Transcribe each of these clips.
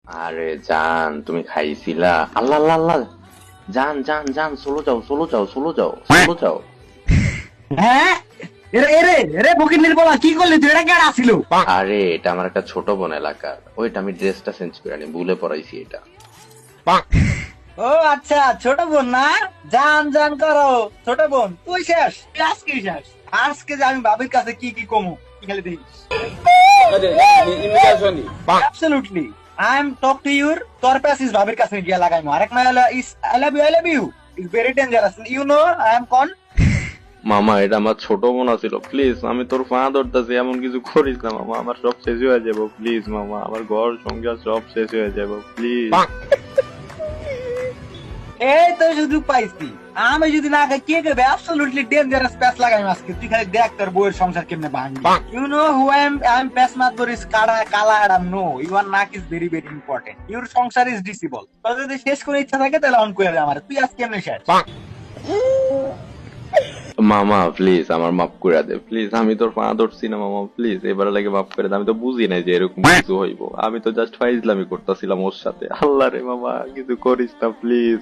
আরে জান, তুমি খাইছিলা? আল্লাহ আল্লাহ আল্লাহ, জান জান জান, সোলো যাও সোলো যাও সোলো যাও সোলো যাও। হ্যাঁ এরে এরে এরে ফকিন্নির বলা কি করলি তুই? এটা কেডা ছিল? আরে এটা আমার একটা ছোট বোন এলাকার, ওইটা আমি ড্রেসটা চেঞ্জ করে আনি, ভুলে পড়াইছি এটা। ও আচ্ছা, ছোট বোন না? জান জান করো ছোট বোন, তুই শেষ, তুই আজকে শেষ। আজকে যে আমি বাবির কাছে কি কি কমু কি খালি দেখিস। Absolutely I am talk to your তোর প্যাসিস বাবির কাছে গিয়া লাগাইমু। আরেক না হলো is I love you is very dangerous, you know I am কন। মামা এটা আমার ছোট বোন ছিল, প্লিজ আমি তোর পা ধরতেছি, এমন কিছু করিস না মামা, আমার সব শেষ হয়ে যাবো প্লিজ মামা, আমার ঘর সংসার সব শেষ হয়ে যাবো প্লিজ। এই তো সুযোগ পাইছি, আমি যদি না খাই কে করবে? অ্যাবসলিউটলি ডেঞ্জারাস প্যাস লাগাইমু আজকে। তুই খালি দেখ তোর বউয়ের সংসার কেমনে ভাঙবি। You know who I am প্যাস মাতবর ইজ কালা অ্যাডাম। নো, ইউর নাক is very very important, your সংসার ইজ ডিসিবল। তোর যদি শেষ করে ইচ্ছা থাকে তাহলে অন করে দে আমার, তুই আজ কেমনে শেষ? মামা প্লিজ আমার মাফ করে দে প্লিজ, আমি তোর পা ধরছি না মামা, প্লিজ এবারে লাগে মাফ করে দে, আমি তো বুঝি নাই যে এরকম কিছু হইব, আমি তো জাস্ট ফাইজলামি করতেছিলাম ওর সাথে। আল্লাহ রে মামা কিছু করিস না প্লিজ।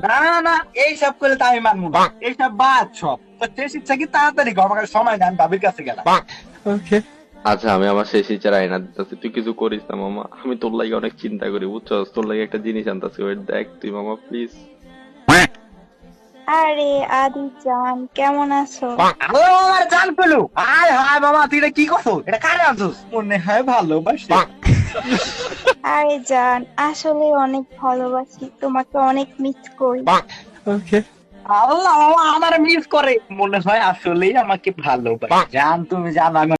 না না না, এইসব করলে তো আমি মানবো না, এইসব বাদ সব। তো শেষ ইচ্ছা কি তাড়াতাড়ি কর, আমাকে সময় দেন, বাবির কাছে গেলাম। আচ্ছা আমি আমার শেষ ইচ্ছার আয়না দিতেছি, তুই কিছু করিস না মামা, আমি তোর লাগে অনেক চিন্তা করি বুঝছস, তোর লাগে একটা জিনিস আনতাছি, ওই দেখ তুই মামা প্লিজ। আরে আদি জান, কেমন আছো? ও আমার জান পেলু, আয় হায় বাবা, তুই এটা কি করছো? এটা কারে আনছিস? মনে হয় ভালোবাসি। আরে জান, আসলে অনেক ভালোবাসি তোমাকে, অনেক মিস করি। আল্লাহ, মামা আমার মিস করে, মনে হয় আসলেই আমাকে ভালোবাসে। জান তুমি জানো আমি